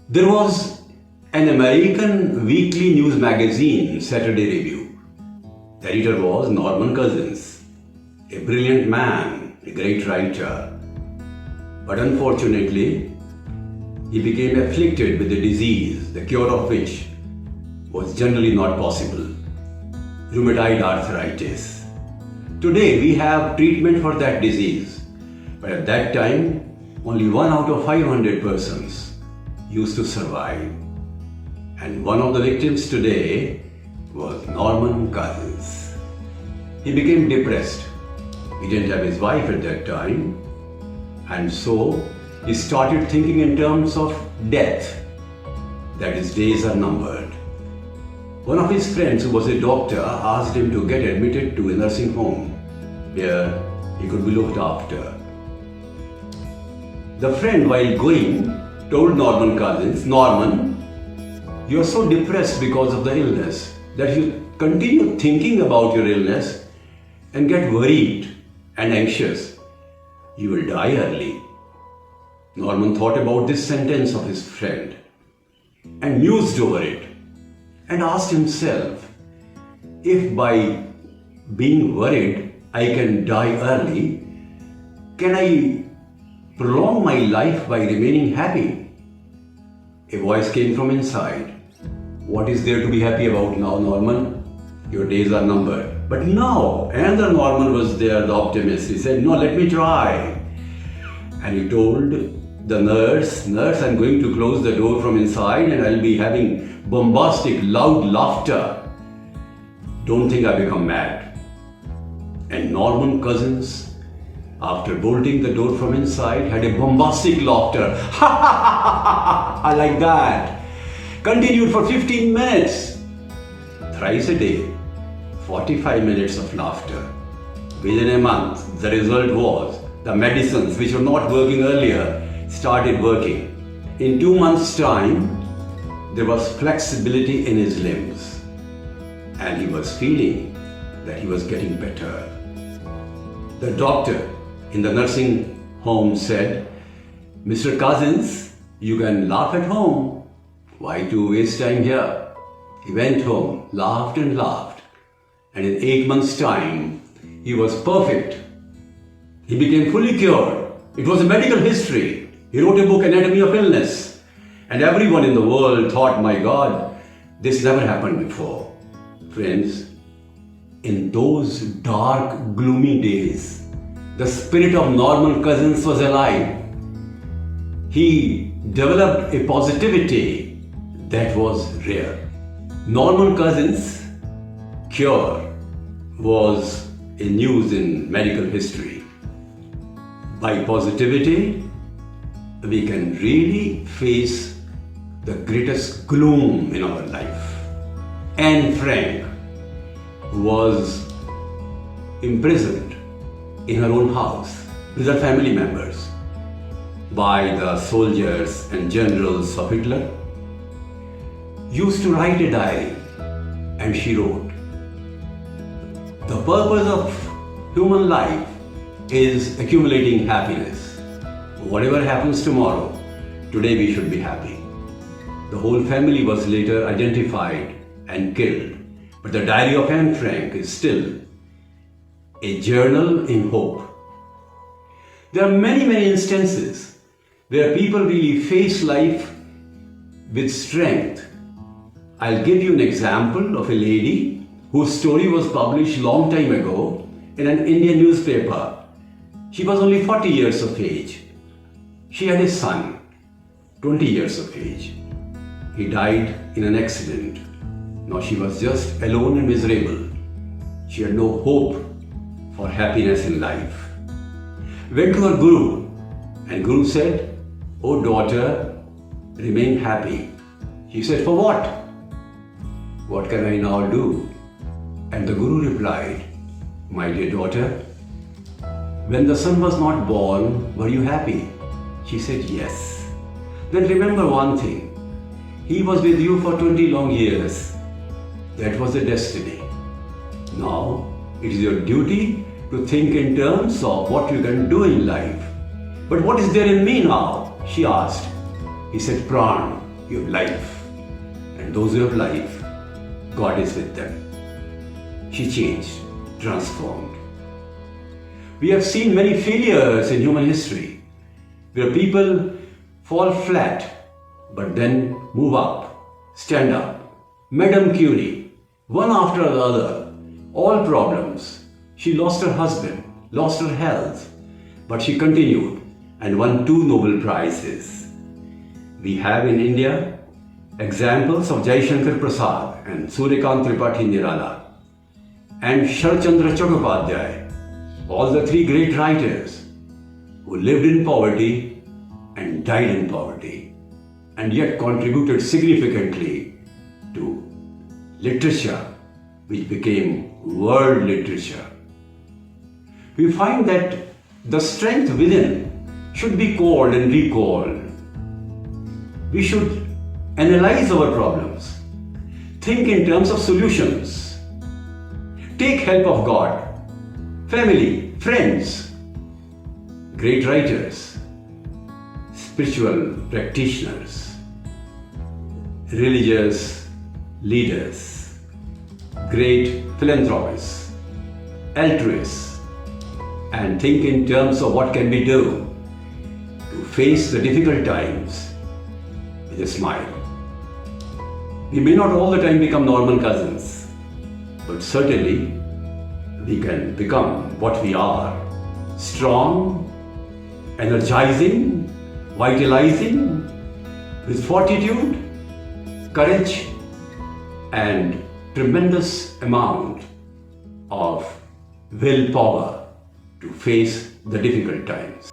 There was an American weekly news magazine, Saturday Review. The editor was Norman Cousins, a brilliant man, a great writer. But unfortunately, he became afflicted with a disease, the cure of which was generally not possible: rheumatoid arthritis. Today, we have treatment for that disease, but at that time, only 1 out of 500 persons used to survive. And one of the victims today was Norman Cousins. He became depressed. He didn't have his wife at that time, and so he started thinking in terms of death, that his days are numbered. One of his friends, who was a doctor, asked him to get admitted to a nursing home where he could be looked after. The friend, while going, told Norman Cousins, "Norman, you are so depressed because of the illness that if you continue thinking about your illness and get worried and anxious, you will die early." Norman thought about this sentence of his friend and mused over it and asked himself, if by being worried I can die early, can I prolong my life by remaining happy? A voice came from inside. "What is there to be happy about now, Norman? Your days are numbered." But no, another Norman was there, the optimist. He said, "No, let me try." And he told the nurse, "I'm going to close the door from inside and I'll be having bombastic, loud laughter. Don't think I become mad." And Norman Cousins, after bolting the door from inside, had a bombastic laughter. "Ha ha ha ha! I like that." Continued for 15 minutes. Thrice a day, 45 minutes of laughter. Within a month, the result was the medicines which were not working earlier started working. In 2 months' time, there was flexibility in his limbs, and he was feeling that he was getting better. The doctor in the nursing home said, "Mr. Cousins, you can laugh at home. Why to waste time here?" He went home, laughed and laughed, and in 8 months' time, he was perfect. He became fully cured. It was a medical history. He wrote a book, Anatomy of Illness, and everyone in the world thought, "My God, this never happened before." Friends, in those dark, gloomy days, the spirit of Norman Cousins was alive. He developed a positivity that was rare. Norman Cousins' cure was a news in medical history. By positivity, we can really face the greatest gloom in our life. Anne Frank was imprisoned in her own house with her family members by the soldiers and generals of Hitler. Used to write a diary, and she wrote, "The purpose of human life is accumulating happiness. Whatever happens tomorrow, today we should be happy." The whole family was later identified and killed, but the diary of Anne Frank is still a journal in hope. There are many instances where people really face life with strength. I'll give you an example of a lady whose story was published long time ago in an Indian newspaper. She was only 40 years of age. She had a son, 20 years of age. He died in an accident. Now she was just alone and miserable. She had no hope for happiness in life. Went to her guru, and guru said, "Oh daughter, remain happy." She said, "For what? What can I now do?" And the guru replied, "My dear daughter, when the son was not born, were you happy?" She said, "Yes." "Then remember one thing. He was with you for 20 long years. That was a destiny. Now, it is your duty to think in terms of what you can do in life. But what is there in me now?" she asked. He said, "Pran, you have life. And those who have life, God is with them. She changed, transformed. We have seen many failures in human history where people fall flat but then move up, stand up. Madame Curie, one after the other, all problems. She lost her husband, lost her health, but she continued and won 2 Nobel Prizes. We have in India examples of Jaishankar Prasad and Suryakant Tripathi Nirala and Sharchandra Chattopadhyay, all the 3 great writers who lived in poverty and died in poverty and yet contributed significantly to literature which became world literature. We find that the strength within should be called and recalled. We should analyze our problems, think in terms of solutions, take help of God, family, friends, great writers, spiritual practitioners, religious leaders, great philanthropists, altruists, and think in terms of what can be done to face the difficult times with a smile. We may not all the time become normal cousins, but certainly we can become what we are: strong, energizing, vitalizing, with fortitude, courage, and tremendous amount of willpower to face the difficult times.